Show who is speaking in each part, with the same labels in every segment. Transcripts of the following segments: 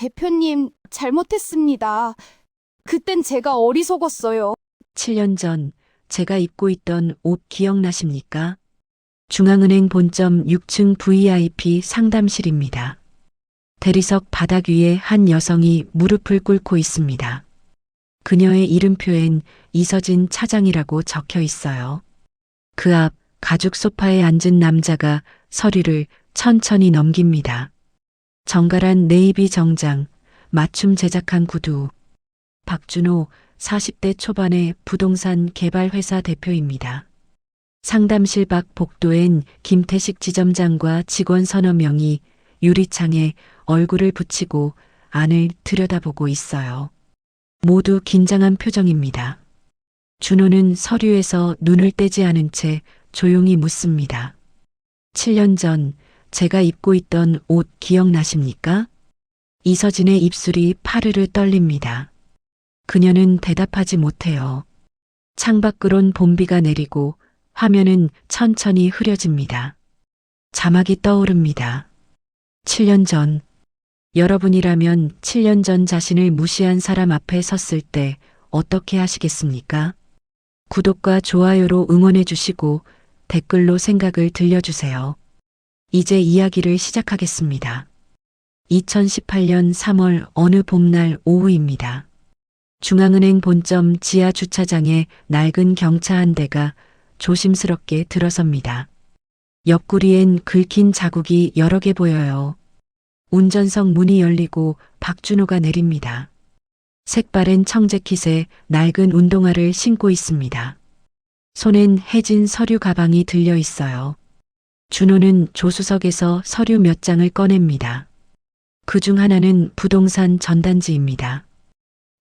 Speaker 1: 대표님, 잘못했습니다. 그땐 제가 어리석었어요.
Speaker 2: 7년 전 제가 입고 있던 옷 기억나십니까? 중앙은행 본점 6층 VIP 상담실입니다. 대리석 바닥 위에 한 여성이 무릎을 꿇고 있습니다. 그녀의 이름표엔 이서진 차장이라고 적혀 있어요. 그 앞 가죽 소파에 앉은 남자가 서류를 천천히 넘깁니다. 정갈한 네이비 정장, 맞춤 제작한 구두. 박준호 40대 초반의 부동산 개발회사 대표입니다. 상담실 밖 복도엔 김태식 지점장과 직원 서너 명이 유리창에 얼굴을 붙이고 안을 들여다보고 있어요. 모두 긴장한 표정입니다. 준호는 서류에서 눈을 떼지 않은 채 조용히 묻습니다. 7년 전 제가 입고 있던 옷 기억나십니까? 이서진의 입술이 파르르 떨립니다. 그녀는 대답하지 못해요. 창밖으론 봄비가 내리고 화면은 천천히 흐려집니다. 자막이 떠오릅니다. 7년 전, 여러분이라면 7년 전 자신을 무시한 사람 앞에 섰을 때 어떻게 하시겠습니까? 구독과 좋아요로 응원해 주시고 댓글로 생각을 들려주세요. 이제 이야기를 시작하겠습니다. 2018년 3월 어느 봄날 오후입니다. 중앙은행 본점 지하 주차장에 낡은 경차 한 대가 조심스럽게 들어섭니다. 옆구리엔 긁힌 자국이 여러 개 보여요. 운전석 문이 열리고 박준호가 내립니다. 색바랜 청재킷에 낡은 운동화를 신고 있습니다. 손엔 해진 서류 가방이 들려 있어요. 준호는 조수석에서 서류 몇 장을 꺼냅니다. 그중 하나는 부동산 전단지입니다.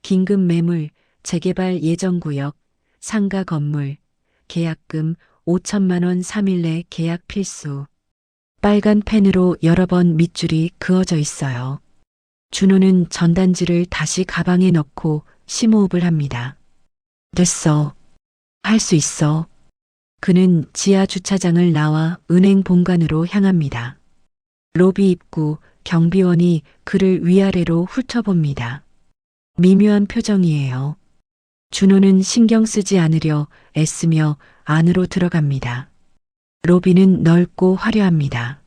Speaker 2: 긴급 매물, 재개발 예정구역, 상가 건물, 계약금 5천만 원 3일 내 계약 필수. 빨간 펜으로 여러 번 밑줄이 그어져 있어요. 준호는 전단지를 다시 가방에 넣고 심호흡을 합니다. 됐어. 할 수 있어. 그는 지하 주차장을 나와 은행 본관으로 향합니다. 로비 입구 경비원이 그를 위아래로 훑어봅니다. 미묘한 표정이에요. 준호는 신경 쓰지 않으려 애쓰며 안으로 들어갑니다. 로비는 넓고 화려합니다.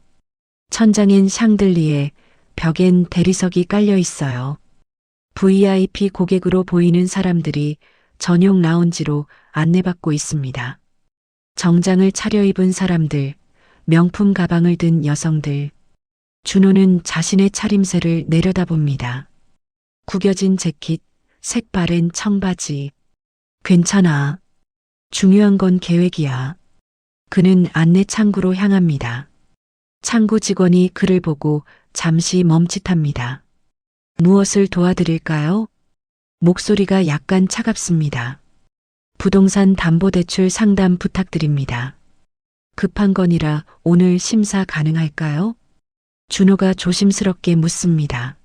Speaker 2: 천장엔 샹들리에, 벽엔 대리석이 깔려 있어요. VIP 고객으로 보이는 사람들이 전용 라운지로 안내받고 있습니다. 정장을 차려입은 사람들, 명품 가방을 든 여성들. 준호는 자신의 차림새를 내려다봅니다. 구겨진 재킷, 색바랜 청바지. 괜찮아. 중요한 건 계획이야. 그는 안내 창구로 향합니다. 창구 직원이 그를 보고 잠시 멈칫합니다. 무엇을 도와드릴까요? 목소리가 약간 차갑습니다. 부동산 담보대출 상담 부탁드립니다. 급한 건이라 오늘 심사 가능할까요? 준호가 조심스럽게 묻습니다.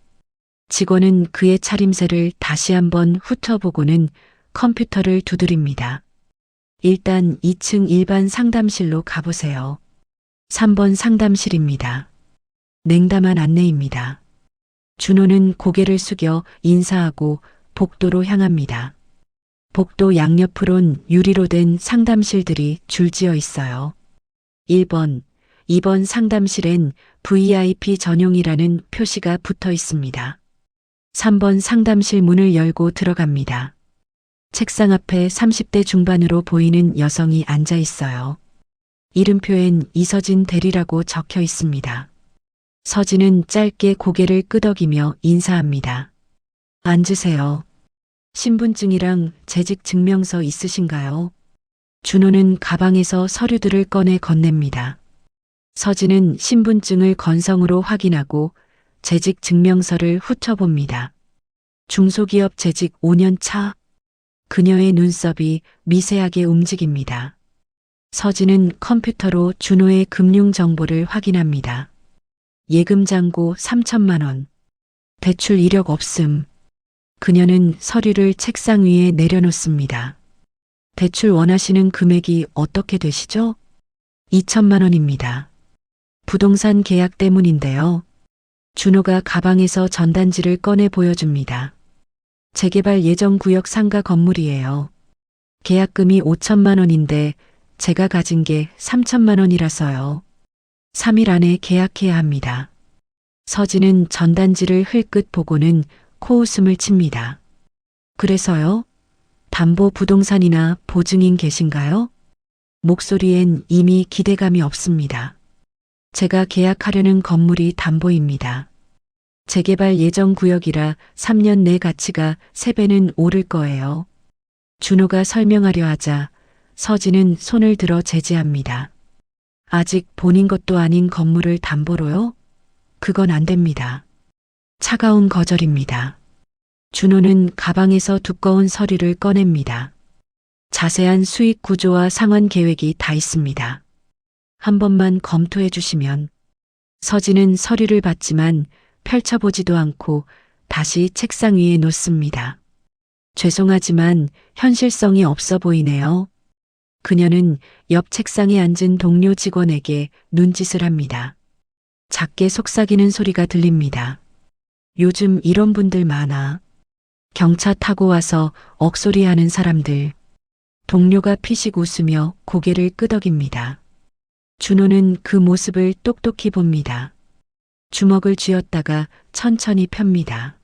Speaker 2: 직원은 그의 차림새를 다시 한번 훑어보고는 컴퓨터를 두드립니다. 일단 2층 일반 상담실로 가보세요. 3번 상담실입니다. 냉담한 안내입니다. 준호는 고개를 숙여 인사하고 복도로 향합니다. 복도 양옆으론 유리로 된 상담실들이 줄지어 있어요. 1번, 2번 상담실엔 VIP 전용이라는 표시가 붙어 있습니다. 3번 상담실 문을 열고 들어갑니다. 책상 앞에 30대 중반으로 보이는 여성이 앉아 있어요. 이름표엔 이서진 대리라고 적혀 있습니다. 서진은 짧게 고개를 끄덕이며 인사합니다. 앉으세요. 신분증이랑 재직 증명서 있으신가요? 준호는 가방에서 서류들을 꺼내 건넵니다. 서진은 신분증을 건성으로 확인하고 재직 증명서를 훑어봅니다. 중소기업 재직 5년 차. 그녀의 눈썹이 미세하게 움직입니다. 서진은 컴퓨터로 준호의 금융 정보를 확인합니다. 예금 잔고 3천만 원. 대출 이력 없음. 그녀는 서류를 책상 위에 내려놓습니다. 대출 원하시는 금액이 어떻게 되시죠? 2천만 원입니다. 부동산 계약 때문인데요. 준호가 가방에서 전단지를 꺼내 보여줍니다. 재개발 예정 구역 상가 건물이에요. 계약금이 5천만 원인데 제가 가진 게 3천만 원이라서요. 3일 안에 계약해야 합니다. 서진은 전단지를 흘끗 보고는 코웃음을 칩니다. 그래서요? 담보 부동산이나 보증인 계신가요? 목소리엔 이미 기대감이 없습니다. 제가 계약하려는 건물이 담보입니다. 재개발 예정 구역이라 3년 내 가치가 3배는 오를 거예요. 준호가 설명하려 하자 서진은 손을 들어 제지합니다. 아직 본인 것도 아닌 건물을 담보로요? 그건 안 됩니다. 차가운 거절입니다. 준호는 가방에서 두꺼운 서류를 꺼냅니다. 자세한 수익 구조와 상환 계획이 다 있습니다. 한 번만 검토해 주시면. 서진은 서류를 받지만 펼쳐보지도 않고 다시 책상 위에 놓습니다. 죄송하지만 현실성이 없어 보이네요. 그녀는 옆 책상에 앉은 동료 직원에게 눈짓을 합니다. 작게 속삭이는 소리가 들립니다. 요즘 이런 분들 많아. 경차 타고 와서 억소리하는 사람들. 동료가 피식 웃으며 고개를 끄덕입니다. 준호는 그 모습을 똑똑히 봅니다. 주먹을 쥐었다가 천천히 펴니다.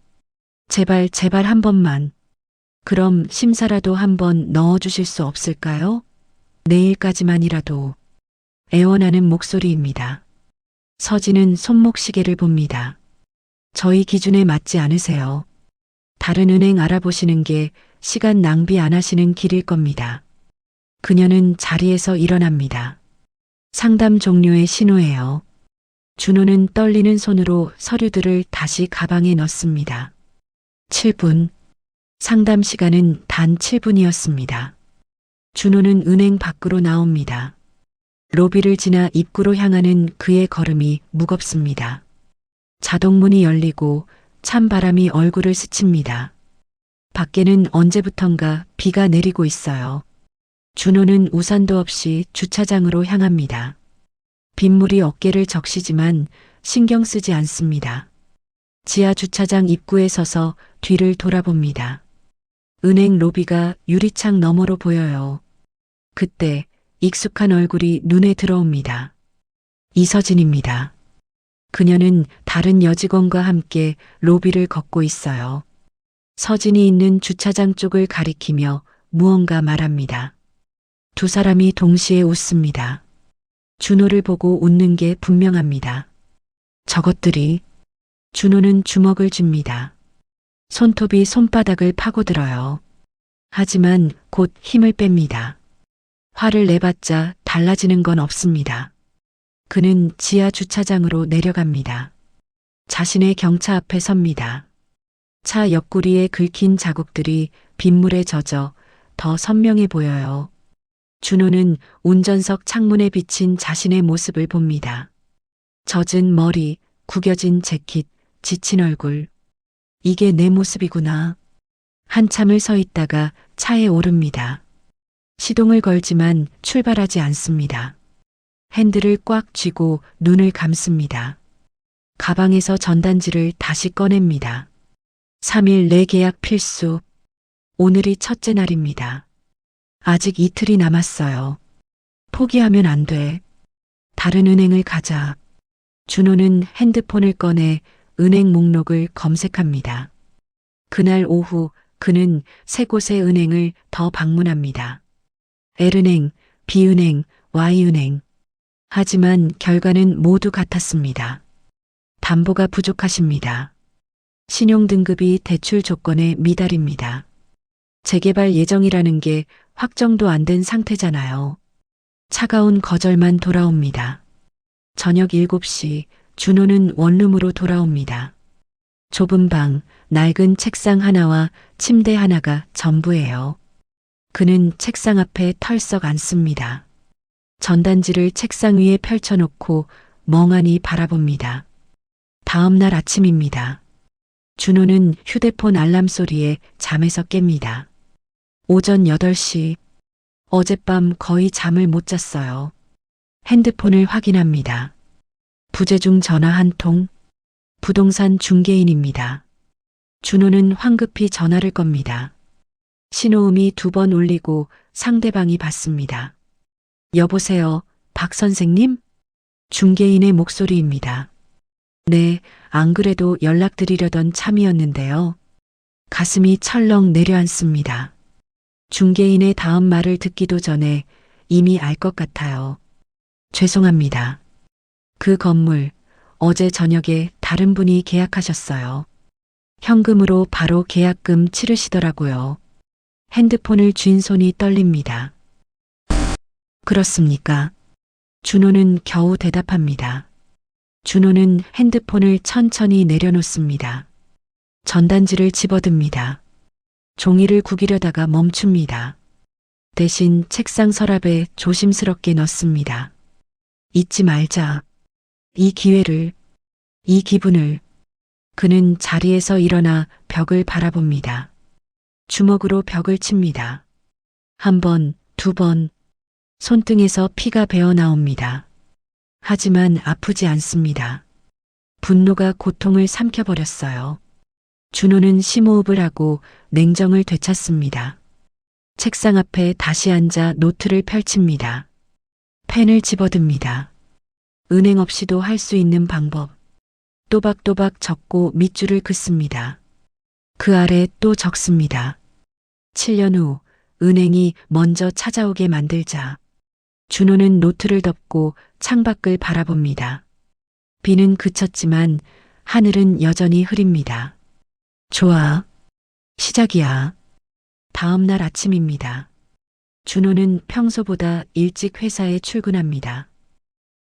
Speaker 2: 제발 한 번만. 그럼 심사라도 한번 넣어주실 수 없을까요? 내일까지만이라도. 애원하는 목소리입니다. 서진은 손목시계를 봅니다. 저희 기준에 맞지 않으세요. 다른 은행 알아보시는 게 시간 낭비 안 하시는 길일 겁니다. 그녀는 자리에서 일어납니다. 상담 종료의 신호예요. 준호는 떨리는 손으로 서류들을 다시 가방에 넣습니다. 7분. 상담 시간은 단 7분이었습니다. 준호는 은행 밖으로 나옵니다. 로비를 지나 입구로 향하는 그의 걸음이 무겁습니다. 자동문이 열리고 찬바람이 얼굴을 스칩니다. 밖에는 언제부턴가 비가 내리고 있어요. 준호는 우산도 없이 주차장으로 향합니다. 빗물이 어깨를 적시지만 신경 쓰지 않습니다. 지하 주차장 입구에 서서 뒤를 돌아봅니다. 은행 로비가 유리창 너머로 보여요. 그때 익숙한 얼굴이 눈에 들어옵니다. 이서진입니다. 그녀는 다른 여직원과 함께 로비를 걷고 있어요. 서진이 있는 주차장 쪽을 가리키며 무언가 말합니다. 두 사람이 동시에 웃습니다. 준호를 보고 웃는 게 분명합니다. 저것들이. 준호는 주먹을 줍니다. 손톱이 손바닥을 파고들어요. 하지만 곧 힘을 뺍니다. 화를 내봤자 달라지는 건 없습니다. 그는 지하 주차장으로 내려갑니다. 자신의 경차 앞에 섭니다. 차 옆구리에 긁힌 자국들이 빗물에 젖어 더 선명해 보여요. 준호는 운전석 창문에 비친 자신의 모습을 봅니다. 젖은 머리, 구겨진 재킷, 지친 얼굴. 이게 내 모습이구나. 한참을 서 있다가 차에 오릅니다. 시동을 걸지만 출발하지 않습니다. 핸들을 꽉 쥐고 눈을 감습니다. 가방에서 전단지를 다시 꺼냅니다. 3일 내 계약 필수. 오늘이 첫째 날입니다. 아직 이틀이 남았어요. 포기하면 안 돼. 다른 은행을 가자. 준호는 핸드폰을 꺼내 은행 목록을 검색합니다. 그날 오후 그는 세 곳의 은행을 더 방문합니다. L은행, B은행, Y은행. 하지만 결과는 모두 같았습니다. 담보가 부족하십니다. 신용등급이 대출 조건에 미달입니다. 재개발 예정이라는 게 확정도 안 된 상태잖아요. 차가운 거절만 돌아옵니다. 저녁 7시 준호는 원룸으로 돌아옵니다. 좁은 방, 낡은 책상 하나와 침대 하나가 전부예요. 그는 책상 앞에 털썩 앉습니다. 전단지를 책상 위에 펼쳐놓고 멍하니 바라봅니다. 다음 날 아침입니다. 준호는 휴대폰 알람 소리에 잠에서 깹니다. 오전 8시. 어젯밤 거의 잠을 못 잤어요. 핸드폰을 확인합니다. 부재중 전화 한 통. 부동산 중개인입니다. 준호는 황급히 전화를 겁니다. 신호음이 2번 울리고 상대방이 받습니다. 여보세요, 박 선생님? 중개인의 목소리입니다. 네, 안 그래도 연락드리려던 참이었는데요. 가슴이 철렁 내려앉습니다. 중개인의 다음 말을 듣기도 전에 이미 알 것 같아요. 죄송합니다. 그 건물 어제 저녁에 다른 분이 계약하셨어요. 현금으로 바로 계약금 치르시더라고요. 핸드폰을 쥔 손이 떨립니다. 그렇습니까? 준호는 겨우 대답합니다. 준호는 핸드폰을 천천히 내려놓습니다. 전단지를 집어듭니다. 종이를 구기려다가 멈춥니다. 대신 책상 서랍에 조심스럽게 넣습니다. 잊지 말자. 이 기회를, 이 기분을. 그는 자리에서 일어나 벽을 바라봅니다. 주먹으로 벽을 칩니다. 1번, 2번. 손등에서 피가 배어 나옵니다. 하지만 아프지 않습니다. 분노가 고통을 삼켜버렸어요. 준호는 심호흡을 하고 냉정을 되찾습니다. 책상 앞에 다시 앉아 노트를 펼칩니다. 펜을 집어듭니다. 은행 없이도 할 수 있는 방법. 또박또박 적고 밑줄을 긋습니다. 그 아래 또 적습니다. 7년 후 은행이 먼저 찾아오게 만들자. 준호는 노트를 덮고 창밖을 바라봅니다. 비는 그쳤지만 하늘은 여전히 흐립니다. 좋아. 시작이야. 다음 날 아침입니다. 준호는 평소보다 일찍 회사에 출근합니다.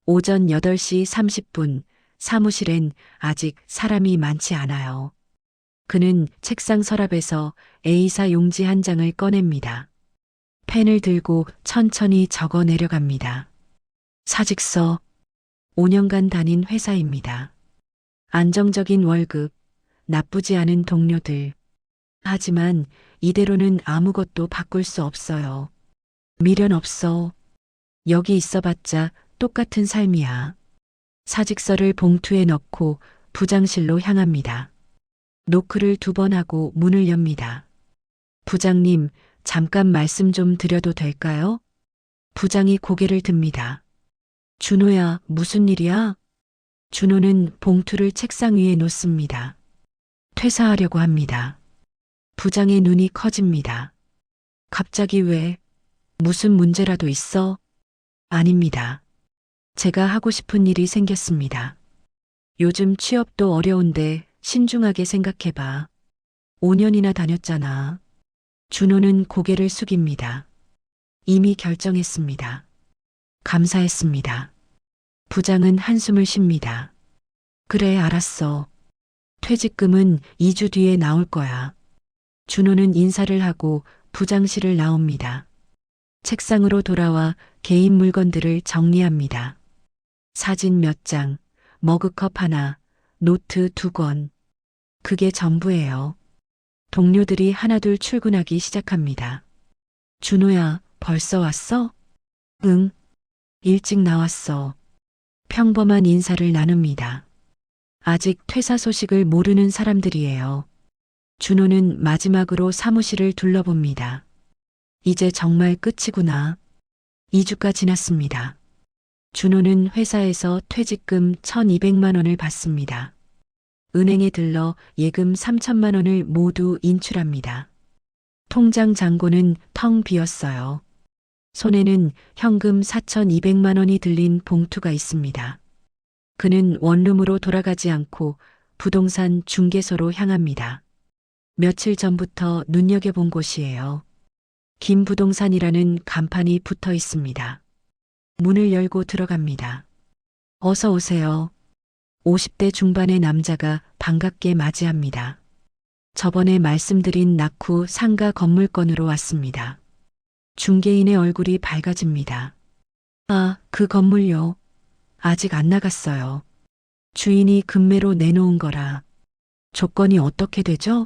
Speaker 2: 오전 8시 30분, 사무실엔 아직 사람이 많지 않아요. 그는 책상 서랍에서 A사 용지 한 장을 꺼냅니다. 펜을 들고 천천히 적어 내려갑니다. 사직서, 5년간 다닌 회사입니다. 안정적인 월급, 나쁘지 않은 동료들. 하지만 이대로는 아무것도 바꿀 수 없어요. 미련 없어. 여기 있어봤자 똑같은 삶이야. 사직서를 봉투에 넣고 부장실로 향합니다. 노크를 2번 하고 문을 엽니다. 부장님, 잠깐 말씀 좀 드려도 될까요? 부장이 고개를 듭니다. 준호야, 무슨 일이야? 준호는 봉투를 책상 위에 놓습니다. 퇴사하려고 합니다. 부장의 눈이 커집니다. 갑자기 왜? 무슨 문제라도 있어? 아닙니다. 제가 하고 싶은 일이 생겼습니다. 요즘 취업도 어려운데 신중하게 생각해봐. 5년이나 다녔잖아. 준호는 고개를 숙입니다. 이미 결정했습니다. 감사했습니다. 부장은 한숨을 쉽니다. 그래, 알았어. 퇴직금은 2주 뒤에 나올 거야. 준호는 인사를 하고 부장실을 나옵니다. 책상으로 돌아와 개인 물건들을 정리합니다. 사진 몇 장, 머그컵 하나, 노트 2권. 그게 전부예요. 동료들이 하나둘 출근하기 시작합니다. 준호야, 벌써 왔어? 응. 일찍 나왔어. 평범한 인사를 나눕니다. 아직 퇴사 소식을 모르는 사람들이에요. 준호는 마지막으로 사무실을 둘러봅니다. 이제 정말 끝이구나. 2주가 지났습니다. 준호는 회사에서 퇴직금 1,200만 원을 받습니다. 은행에 들러 예금 3천만 원을 모두 인출합니다. 통장 잔고는 텅 비었어요. 손에는 현금 4,200만 원이 들린 봉투가 있습니다. 그는 원룸으로 돌아가지 않고 부동산 중개소로 향합니다. 며칠 전부터 눈여겨본 곳이에요. 김부동산이라는 간판이 붙어 있습니다. 문을 열고 들어갑니다. 어서 오세요. 50대 중반의 남자가 반갑게 맞이합니다. 저번에 말씀드린 낙후 상가 건물건으로 왔습니다. 중개인의 얼굴이 밝아집니다. 아, 그 건물요. 아직 안 나갔어요. 주인이 급매로 내놓은 거라. 조건이 어떻게 되죠?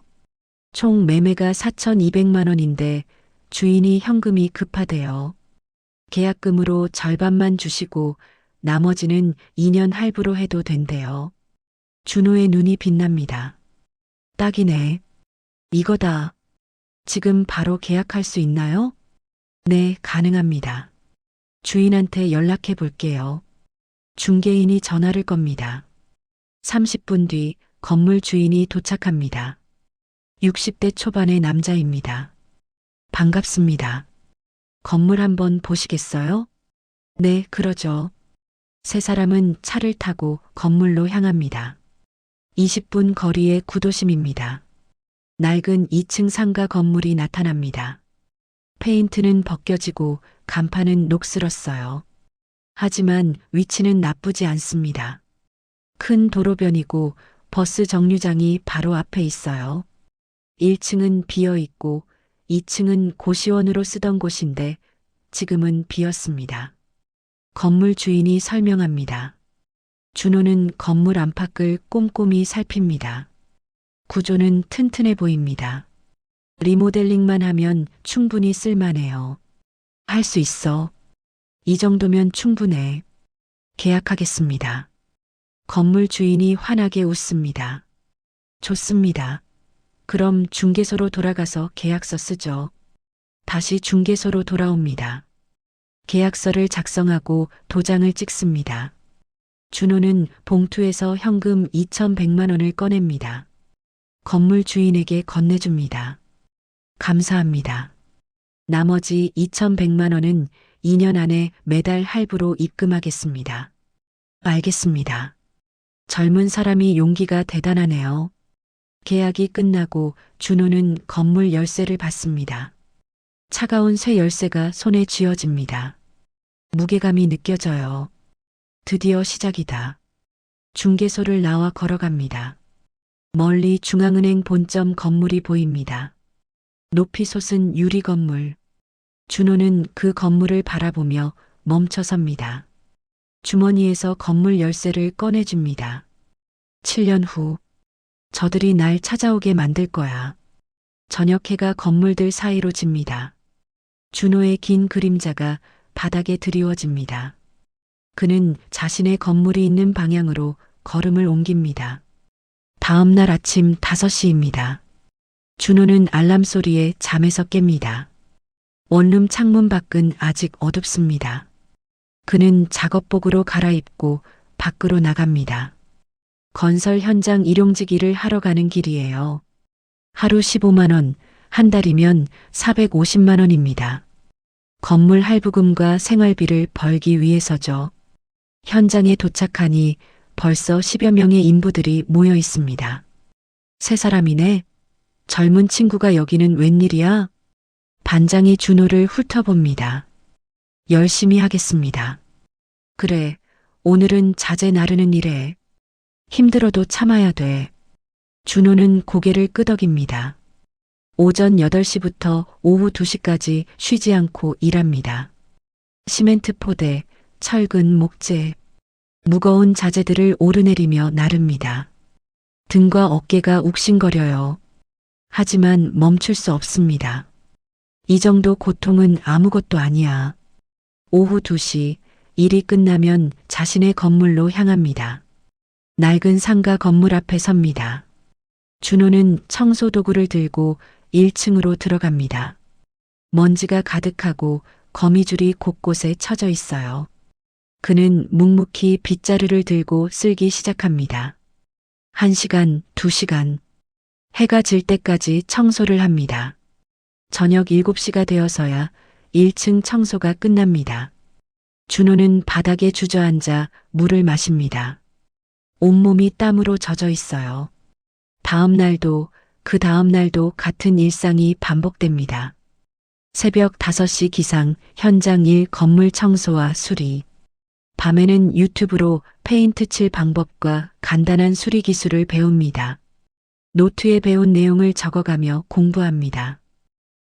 Speaker 2: 총 매매가 4,200만 원인데 주인이 현금이 급하대요. 계약금으로 절반만 주시고 나머지는 2년 할부로 해도 된대요. 준호의 눈이 빛납니다. 딱이네. 이거다. 지금 바로 계약할 수 있나요? 네, 가능합니다. 주인한테 연락해 볼게요. 중개인이 전화를 겁니다. 30분 뒤 건물 주인이 도착합니다. 60대 초반의 남자입니다. 반갑습니다. 건물 한번 보시겠어요? 네, 그러죠. 세 사람은 차를 타고 건물로 향합니다. 20분 거리의 구도심입니다. 낡은 2층 상가 건물이 나타납니다. 페인트는 벗겨지고 간판은 녹슬었어요. 하지만 위치는 나쁘지 않습니다. 큰 도로변이고 버스 정류장이 바로 앞에 있어요. 1층은 비어 있고 2층은 고시원으로 쓰던 곳인데 지금은 비었습니다. 건물 주인이 설명합니다. 준호는 건물 안팎을 꼼꼼히 살핍니다. 구조는 튼튼해 보입니다. 리모델링만 하면 충분히 쓸만해요. 할 수 있어. 이 정도면 충분해. 계약하겠습니다. 건물 주인이 환하게 웃습니다. 좋습니다. 그럼 중개소로 돌아가서 계약서 쓰죠. 다시 중개소로 돌아옵니다. 계약서를 작성하고 도장을 찍습니다. 준호는 봉투에서 현금 2,100만 원을 꺼냅니다. 건물 주인에게 건네줍니다. 감사합니다. 나머지 2,100만 원은 2년 안에 매달 할부로 입금하겠습니다. 알겠습니다. 젊은 사람이 용기가 대단하네요. 계약이 끝나고 준호는 건물 열쇠를 받습니다. 차가운 쇠 열쇠가 손에 쥐어집니다. 무게감이 느껴져요. 드디어 시작이다. 중개소를 나와 걸어갑니다. 멀리 중앙은행 본점 건물이 보입니다. 높이 솟은 유리 건물. 준호는 그 건물을 바라보며 멈춰섭니다. 주머니에서 건물 열쇠를 꺼내줍니다. 7년 후, 저들이 날 찾아오게 만들 거야. 저녁 해가 건물들 사이로 집니다. 준호의 긴 그림자가 바닥에 드리워집니다. 그는 자신의 건물이 있는 방향으로 걸음을 옮깁니다. 다음 날 아침 5시입니다. 준호는 알람 소리에 잠에서 깹니다. 원룸 창문 밖은 아직 어둡습니다. 그는 작업복으로 갈아입고 밖으로 나갑니다. 건설 현장 일용직 일을 하러 가는 길이에요. 하루 15만 원, 한 달이면 450만 원입니다. 건물 할부금과 생활비를 벌기 위해서죠. 현장에 도착하니 벌써 10여 명의 인부들이 모여 있습니다. 세 사람이네. 젊은 친구가 여기는 웬일이야? 반장이 준호를 훑어봅니다. 열심히 하겠습니다. 그래, 오늘은 자재 나르는 일에 힘들어도 참아야 돼. 준호는 고개를 끄덕입니다. 오전 8시부터 오후 2시까지 쉬지 않고 일합니다. 시멘트 포대, 철근, 목재, 무거운 자재들을 오르내리며 나릅니다. 등과 어깨가 욱신거려요. 하지만 멈출 수 없습니다. 이 정도 고통은 아무것도 아니야. 오후 2시, 일이 끝나면 자신의 건물로 향합니다. 낡은 상가 건물 앞에 섭니다. 준호는 청소 도구를 들고 1층으로 들어갑니다. 먼지가 가득하고 거미줄이 곳곳에 쳐져 있어요. 그는 묵묵히 빗자루를 들고 쓸기 시작합니다. 1시간, 2시간. 해가 질 때까지 청소를 합니다. 저녁 7시가 되어서야 1층 청소가 끝납니다. 준호는 바닥에 주저앉아 물을 마십니다. 온몸이 땀으로 젖어 있어요. 다음 날도 그 다음 날도 같은 일상이 반복됩니다. 새벽 5시 기상, 현장 일, 건물 청소와 수리. 밤에는 유튜브로 페인트 칠 방법과 간단한 수리 기술을 배웁니다. 노트에 배운 내용을 적어가며 공부합니다.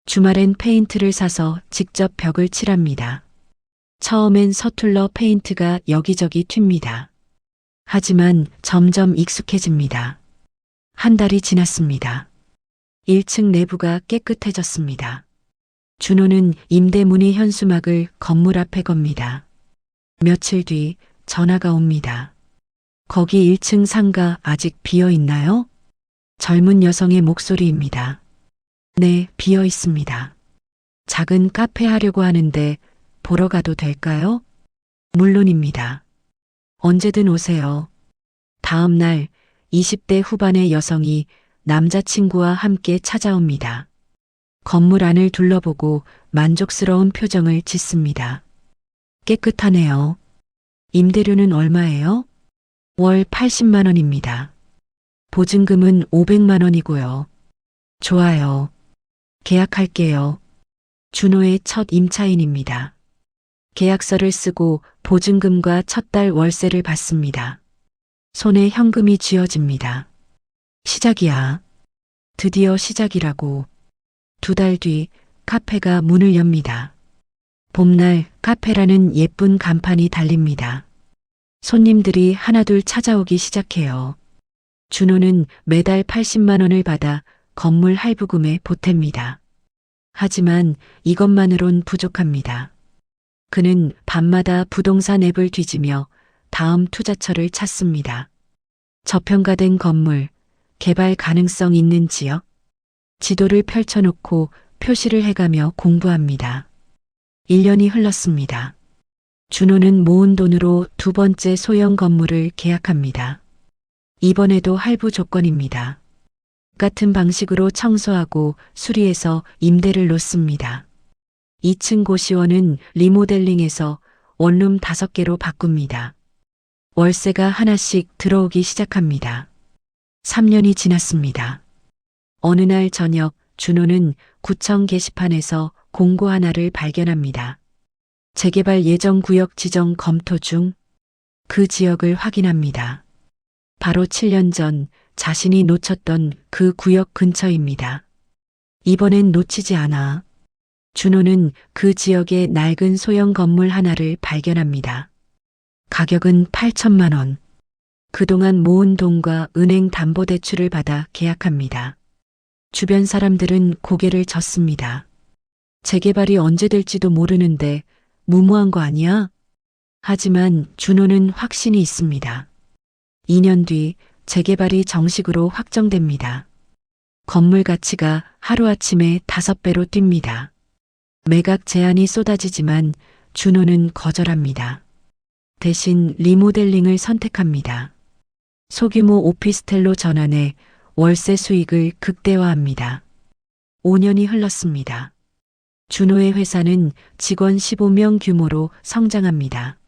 Speaker 2: 주말엔 페인트를 사서 직접 벽을 칠합니다. 처음엔 서툴러 페인트가 여기저기 튑니다. 하지만 점점 익숙해집니다. 한 달이 지났습니다. 1층 내부가 깨끗해졌습니다. 준호는 임대문의 현수막을 건물 앞에 겁니다. 며칠 뒤 전화가 옵니다. 거기 1층 상가 아직 비어 있나요? 젊은 여성의 목소리입니다. 네, 비어 있습니다. 작은 카페 하려고 하는데 보러 가도 될까요? 물론입니다. 언제든 오세요. 다음 날 20대 후반의 여성이 남자친구와 함께 찾아옵니다. 건물 안을 둘러보고 만족스러운 표정을 짓습니다. 깨끗하네요. 임대료는 얼마예요? 월 80만 원입니다. 보증금은 500만 원이고요. 좋아요. 계약할게요. 준호의 첫 임차인입니다. 계약서를 쓰고 보증금과 첫 달 월세를 받습니다. 손에 현금이 쥐어집니다. 시작이야. 드디어 시작이라고. 2달 뒤 카페가 문을 엽니다. 봄날 카페라는 예쁜 간판이 달립니다. 손님들이 하나둘 찾아오기 시작해요. 준호는 매달 80만 원을 받아 건물 할부금에 보탭니다. 하지만 이것만으론 부족합니다. 그는 밤마다 부동산 앱을 뒤지며 다음 투자처를 찾습니다. 저평가된 건물, 개발 가능성 있는 지역, 지도를 펼쳐놓고 표시를 해가며 공부합니다. 1년이 흘렀습니다. 준호는 모은 돈으로 2번째 소형 건물을 계약합니다. 이번에도 할부 조건입니다. 같은 방식으로 청소하고 수리해서 임대를 놓습니다. 2층 고시원은 리모델링해서 원룸 5개로 바꿉니다. 월세가 하나씩 들어오기 시작합니다. 3년이 지났습니다. 어느 날 저녁 준호는 구청 게시판에서 공고 하나를 발견합니다. 재개발 예정 구역 지정 검토 중. 그 지역을 확인합니다. 바로 7년 전 자신이 놓쳤던 그 구역 근처입니다. 이번엔 놓치지 않아. 준호는 그 지역의 낡은 소형 건물 하나를 발견합니다. 가격은 8천만 원. 그동안 모은 돈과 은행 담보대출을 받아 계약합니다. 주변 사람들은 고개를 젓습니다. 재개발이 언제 될지도 모르는데 무모한 거 아니야? 하지만 준호는 확신이 있습니다. 2년 뒤 재개발이 정식으로 확정됩니다. 건물 가치가 하루아침에 5배로 뜁니다. 매각 제안이 쏟아지지만 준호는 거절합니다. 대신 리모델링을 선택합니다. 소규모 오피스텔로 전환해 월세 수익을 극대화합니다. 5년이 흘렀습니다. 준호의 회사는 직원 15명 규모로 성장합니다.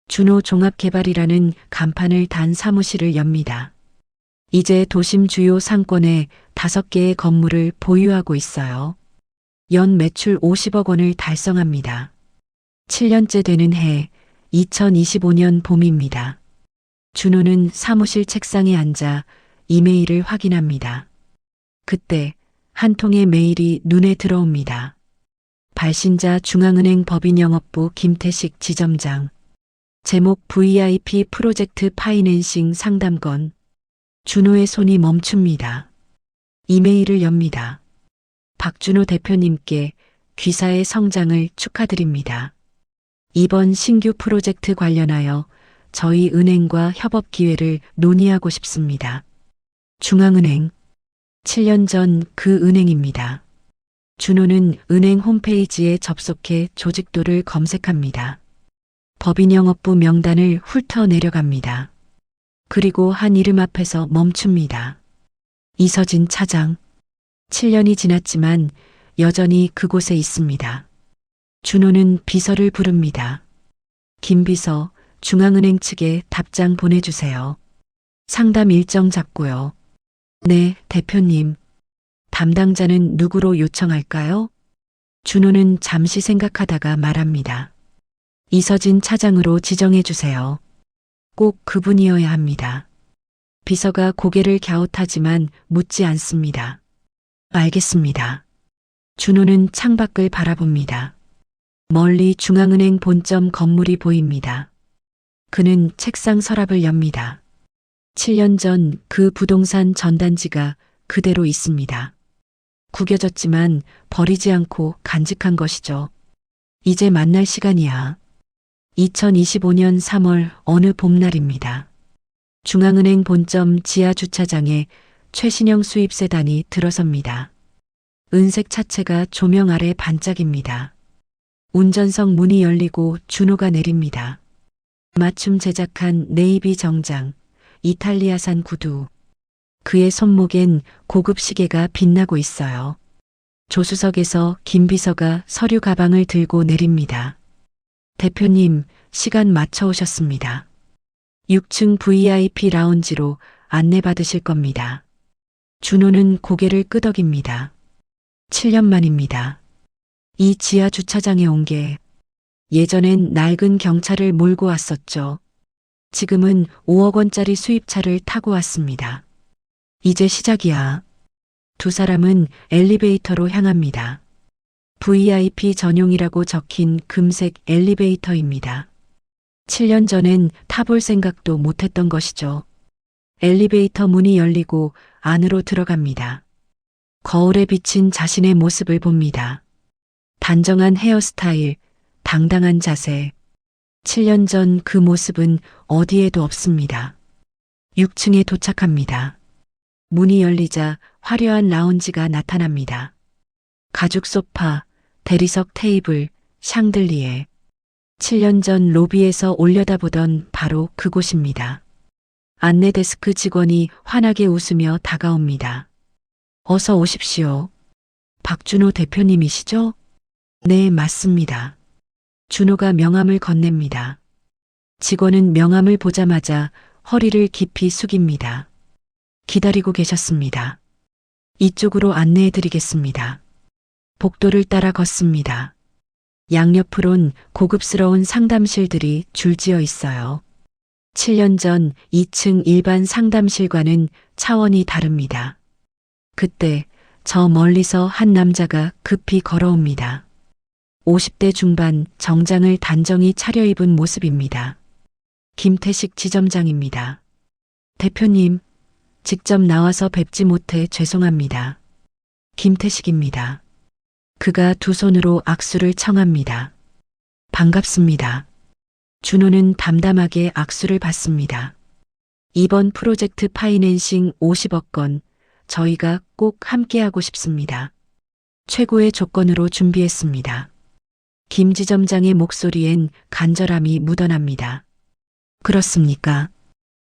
Speaker 2: 준호 종합개발이라는 간판을 단 사무실을 엽니다. 이제 도심 주요 상권에 5개의 건물을 보유하고 있어요. 연 매출 50억 원을 달성합니다. 7년째 되는 해 2025년 봄입니다. 준호는 사무실 책상에 앉아 이메일을 확인합니다. 그때 한 통의 메일이 눈에 들어옵니다. 발신자 중앙은행 법인영업부 김태식 지점장. 제목 VIP 프로젝트 파이낸싱 상담건. 준호의 손이 멈춥니다. 이메일을 엽니다. 박준호 대표님께 귀사의 성장을 축하드립니다. 이번 신규 프로젝트 관련하여 저희 은행과 협업 기회를 논의하고 싶습니다. 중앙은행. 7년 전 그 은행입니다. 준호는 은행 홈페이지에 접속해 조직도를 검색합니다. 법인영업부 명단을 훑어 내려갑니다. 그리고 한 이름 앞에서 멈춥니다. 이서진 차장. 7년이 지났지만 여전히 그곳에 있습니다. 준호는 비서를 부릅니다. 김 비서, 중앙은행 측에 답장 보내주세요. 상담 일정 잡고요. 네, 대표님. 담당자는 누구로 요청할까요? 준호는 잠시 생각하다가 말합니다. 이서진 차장으로 지정해 주세요. 꼭 그분이어야 합니다. 비서가 고개를 갸웃하지만 묻지 않습니다. 알겠습니다. 준호는 창밖을 바라봅니다. 멀리 중앙은행 본점 건물이 보입니다. 그는 책상 서랍을 엽니다. 7년 전 그 부동산 전단지가 그대로 있습니다. 구겨졌지만 버리지 않고 간직한 것이죠. 이제 만날 시간이야. 2025년 3월 어느 봄날입니다. 중앙은행 본점 지하 주차장에 최신형 수입 세단이 들어섭니다. 은색 차체가 조명 아래 반짝입니다. 운전석 문이 열리고 준호가 내립니다. 맞춤 제작한 네이비 정장, 이탈리아산 구두. 그의 손목엔 고급 시계가 빛나고 있어요. 조수석에서 김 비서가 서류 가방을 들고 내립니다. 대표님, 시간 맞춰 오셨습니다. 6층 VIP 라운지로 안내받으실 겁니다. 준호는 고개를 끄덕입니다. 7년 만입니다. 이 지하 주차장에 온 게 예전엔 낡은 경차를 몰고 왔었죠. 지금은 5억 원짜리 수입차를 타고 왔습니다. 이제 시작이야. 두 사람은 엘리베이터로 향합니다. VIP 전용이라고 적힌 금색 엘리베이터입니다. 7년 전엔 타볼 생각도 못했던 것이죠. 엘리베이터 문이 열리고 안으로 들어갑니다. 거울에 비친 자신의 모습을 봅니다. 단정한 헤어스타일, 당당한 자세. 7년 전 그 모습은 어디에도 없습니다. 6층에 도착합니다. 문이 열리자 화려한 라운지가 나타납니다. 가죽 소파, 대리석 테이블, 샹들리에. 7년 전 로비에서 올려다보던 바로 그곳입니다. 안내 데스크 직원이 환하게 웃으며 다가옵니다. 어서 오십시오. 박준호 대표님이시죠? 네, 맞습니다. 준호가 명함을 건넵니다. 직원은 명함을 보자마자 허리를 깊이 숙입니다. 기다리고 계셨습니다. 이쪽으로 안내해 드리겠습니다. 복도를 따라 걷습니다. 양옆으론 고급스러운 상담실들이 줄지어 있어요. 7년 전 2층 일반 상담실과는 차원이 다릅니다. 그때 저 멀리서 한 남자가 급히 걸어옵니다. 50대 중반 정장을 단정히 차려입은 모습입니다. 김태식 지점장입니다. 대표님, 직접 나와서 뵙지 못해 죄송합니다. 김태식입니다. 그가 두 손으로 악수를 청합니다. 반갑습니다. 준호는 담담하게 악수를 받습니다. 이번 프로젝트 파이낸싱 50억 건 저희가 꼭 함께하고 싶습니다. 최고의 조건으로 준비했습니다. 김 지점장의 목소리엔 간절함이 묻어납니다. 그렇습니까?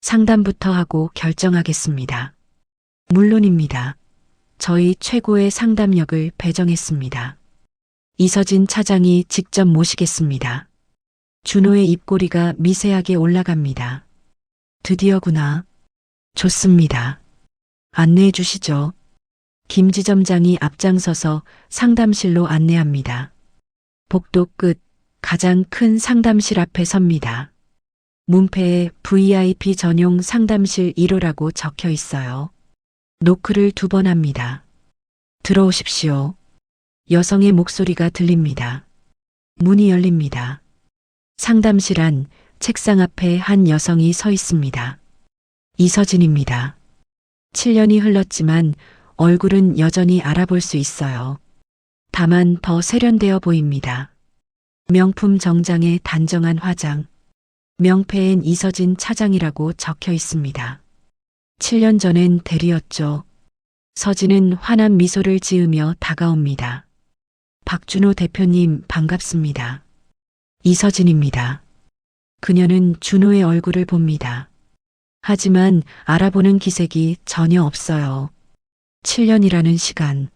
Speaker 2: 상담부터 하고 결정하겠습니다. 물론입니다. 저희 최고의 상담력을 배정했습니다. 이서진 차장이 직접 모시겠습니다. 준호의 입꼬리가 미세하게 올라갑니다. 드디어구나. 좋습니다. 안내해 주시죠. 김 지점장이 앞장서서 상담실로 안내합니다. 복도 끝 가장 큰 상담실 앞에 섭니다. 문패에 VIP 전용 상담실 1호라고 적혀 있어요. 노크를 2번 합니다. 들어오십시오. 여성의 목소리가 들립니다. 문이 열립니다. 상담실 안 책상 앞에 한 여성이 서 있습니다. 이서진입니다. 7년이 흘렀지만 얼굴은 여전히 알아볼 수 있어요. 다만 더 세련되어 보입니다. 명품 정장에 단정한 화장. 명패엔 이서진 차장이라고 적혀 있습니다. 7년 전엔 대리였죠. 서진은 환한 미소를 지으며 다가옵니다. 박준호 대표님 반갑습니다. 이서진입니다. 그녀는 준호의 얼굴을 봅니다. 하지만 알아보는 기색이 전혀 없어요. 7년이라는 시간.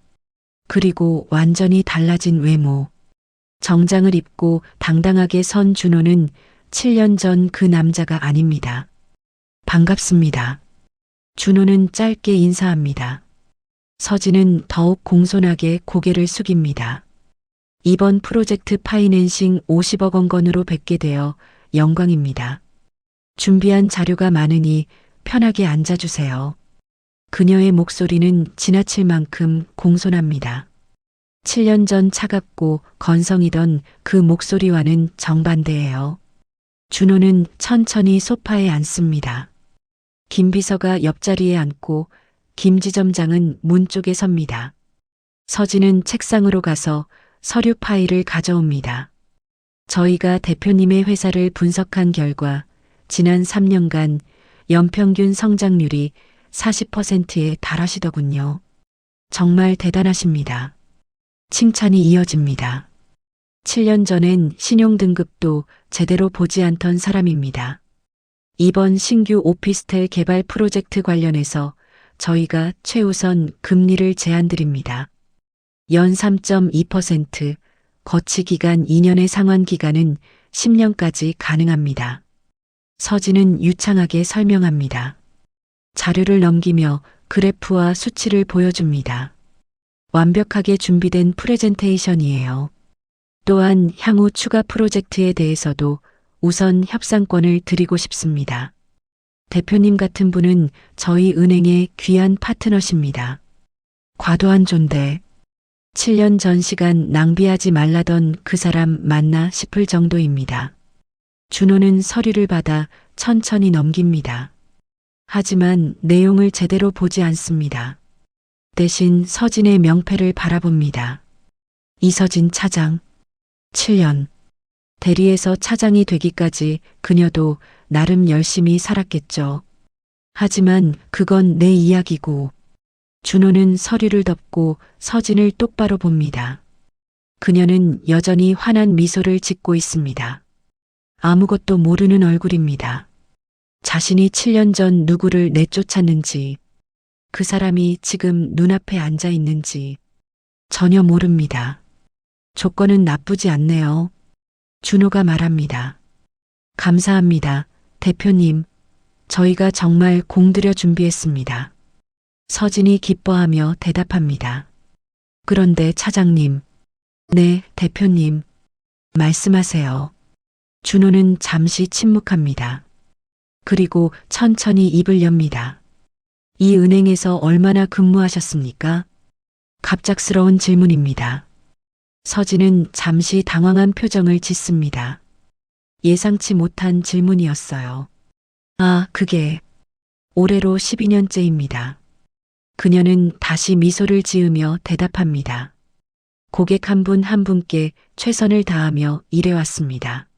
Speaker 2: 그리고 완전히 달라진 외모. 정장을 입고 당당하게 선 준호는 7년 전 그 남자가 아닙니다. 반갑습니다. 준호는 짧게 인사합니다. 서진은 더욱 공손하게 고개를 숙입니다. 이번 프로젝트 파이낸싱 50억 원 건으로 뵙게 되어 영광입니다. 준비한 자료가 많으니 편하게 앉아주세요. 그녀의 목소리는 지나칠 만큼 공손합니다. 7년 전 차갑고 건성이던 그 목소리와는 정반대예요. 준호는 천천히 소파에 앉습니다. 김 비서가 옆자리에 앉고 김 지점장은 문 쪽에 섭니다. 서진은 책상으로 가서 서류 파일을 가져옵니다. 저희가 대표님의 회사를 분석한 결과 지난 3년간 연평균 성장률이 40%에 달하시더군요. 정말 대단하십니다. 칭찬이 이어집니다. 7년 전엔 신용등급도 제대로 보지 않던 사람입니다. 이번 신규 오피스텔 개발 프로젝트 관련해서 저희가 최우선 금리를 제안드립니다. 연 3.2%, 거치 기간 2년의 상환 기간은 10년까지 가능합니다. 서진은 유창하게 설명합니다. 자료를 넘기며 그래프와 수치를 보여줍니다. 완벽하게 준비된 프레젠테이션이에요. 또한 향후 추가 프로젝트에 대해서도 우선 협상권을 드리고 싶습니다. 대표님 같은 분은 저희 은행의 귀한 파트너십니다. 과도한 존대. 7년 전 시간 낭비하지 말라던 그 사람 맞나 싶을 정도입니다. 준호는 서류를 받아 천천히 넘깁니다. 하지만 내용을 제대로 보지 않습니다. 대신 서진의 명패를 바라봅니다. 이서진 차장. 7년. 대리에서 차장이 되기까지 그녀도 나름 열심히 살았겠죠. 하지만 그건 내 이야기고. 준호는 서류를 덮고 서진을 똑바로 봅니다. 그녀는 여전히 환한 미소를 짓고 있습니다. 아무것도 모르는 얼굴입니다. 자신이 7년 전 누구를 내쫓았는지, 그 사람이 지금 눈앞에 앉아 있는지 전혀 모릅니다. 조건은 나쁘지 않네요. 준호가 말합니다. 감사합니다, 대표님. 저희가 정말 공들여 준비했습니다. 서진이 기뻐하며 대답합니다. 그런데 차장님. 네, 대표님. 말씀하세요. 준호는 잠시 침묵합니다. 그리고 천천히 입을 엽니다. 이 은행에서 얼마나 근무하셨습니까? 갑작스러운 질문입니다. 서진은 잠시 당황한 표정을 짓습니다. 예상치 못한 질문이었어요. 아, 그게 올해로 12년째입니다. 그녀는 다시 미소를 지으며 대답합니다. 고객 한 분 한 분께 최선을 다하며 일해왔습니다.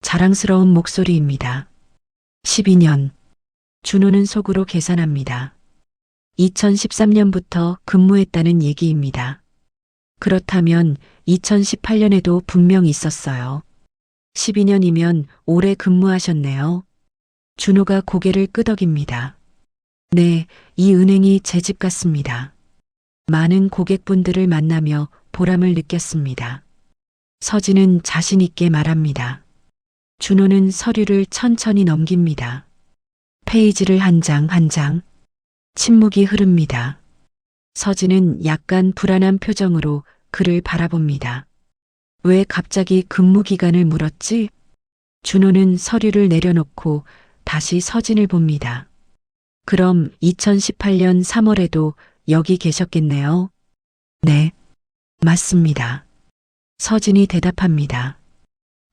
Speaker 2: 자랑스러운 목소리입니다. 12년. 준호는 속으로 계산합니다. 2013년부터 근무했다는 얘기입니다. 그렇다면 2018년에도 분명 있었어요. 12년이면 오래 근무하셨네요. 준호가 고개를 끄덕입니다. 네, 이 은행이 제 집 같습니다. 많은 고객분들을 만나며 보람을 느꼈습니다. 서진은 자신 있게 말합니다. 준호는 서류를 천천히 넘깁니다. 페이지를 한 장 한 장. 침묵이 흐릅니다. 서진은 약간 불안한 표정으로 그를 바라봅니다. 왜 갑자기 근무 기간을 물었지? 준호는 서류를 내려놓고 다시 서진을 봅니다. 그럼 2018년 3월에도 여기 계셨겠네요. 네, 맞습니다. 서진이 대답합니다.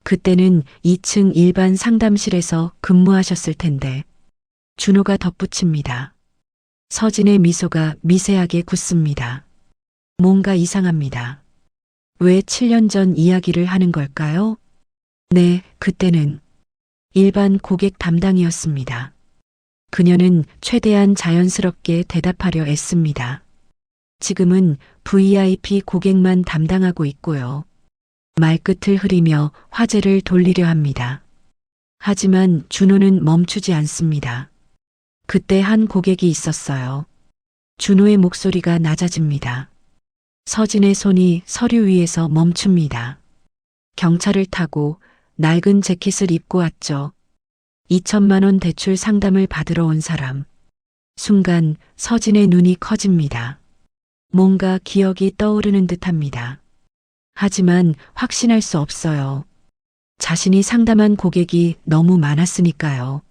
Speaker 2: 그때는 2층 일반 상담실에서 근무하셨을 텐데. 준호가 덧붙입니다. 서진의 미소가 미세하게 굳습니다. 뭔가 이상합니다. 왜 7년 전 이야기를 하는 걸까요? 네, 그때는 일반 고객 담당이었습니다. 그녀는 최대한 자연스럽게 대답하려 애씁니다. 지금은 VIP 고객만 담당하고 있고요. 말끝을 흐리며 화제를 돌리려 합니다. 하지만 준호는 멈추지 않습니다. 그때 한 고객이 있었어요. 준호의 목소리가 낮아집니다. 서진의 손이 서류 위에서 멈춥니다. 경차를 타고 낡은 재킷을 입고 왔죠. 2천만 원 대출 상담을 받으러 온 사람. 순간 서진의 눈이 커집니다. 뭔가 기억이 떠오르는 듯합니다. 하지만 확신할 수 없어요. 자신이 상담한 고객이 너무 많았으니까요.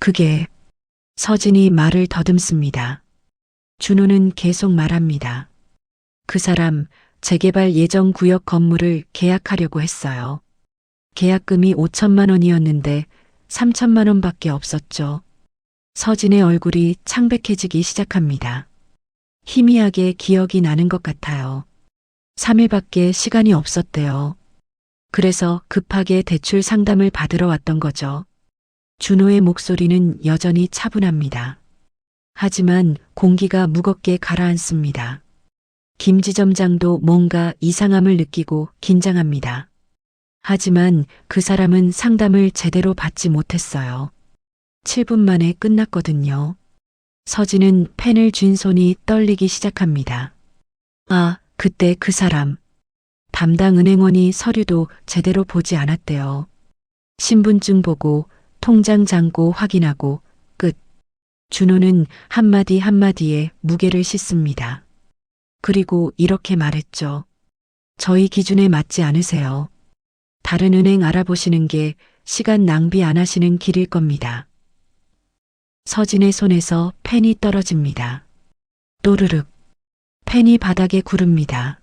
Speaker 2: 그게. 서진이 말을 더듬습니다. 준호는 계속 말합니다. 그 사람 재개발 예정 구역 건물을 계약하려고 했어요. 계약금이 5천만 원이었는데 3천만 원밖에 없었죠. 서진의 얼굴이 창백해지기 시작합니다. 희미하게 기억이 나는 것 같아요. 3일밖에 시간이 없었대요. 그래서 급하게 대출 상담을 받으러 왔던 거죠. 준호의 목소리는 여전히 차분합니다. 하지만 공기가 무겁게 가라앉습니다. 김지점장도 뭔가 이상함을 느끼고 긴장합니다. 하지만 그 사람은 상담을 제대로 받지 못했어요. 7분 만에 끝났거든요. 서진은 펜을 쥔 손이 떨리기 시작합니다. 아, 그때 그 사람. 담당 은행원이 서류도 제대로 보지 않았대요. 신분증 보고 통장 잔고 확인하고 끝. 준호는 한마디 한마디에 무게를 싣습니다. 그리고 이렇게 말했죠. 저희 기준에 맞지 않으세요. 다른 은행 알아보시는 게 시간 낭비 안 하시는 길일 겁니다. 서진의 손에서 펜이 떨어집니다. 또르륵. 펜이 바닥에 구릅니다.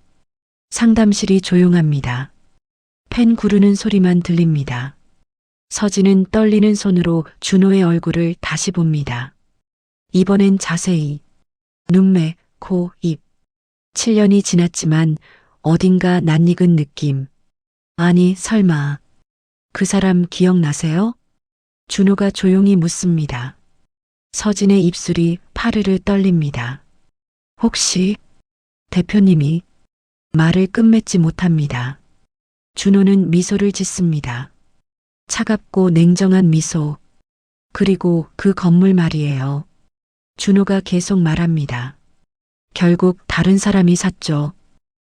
Speaker 2: 상담실이 조용합니다. 펜 구르는 소리만 들립니다. 서진은 떨리는 손으로 준호의 얼굴을 다시 봅니다. 이번엔 자세히. 눈매, 코, 입. 7년이 지났지만 어딘가 낯익은 느낌. 아니, 설마. 그 사람 기억나세요? 준호가 조용히 묻습니다. 서진의 입술이 파르르 떨립니다. 혹시 대표님이 말을 끝맺지 못합니다. 준호는 미소를 짓습니다. 차갑고 냉정한 미소. 그리고 그 건물 말이에요. 준호가 계속 말합니다. 결국 다른 사람이 샀죠.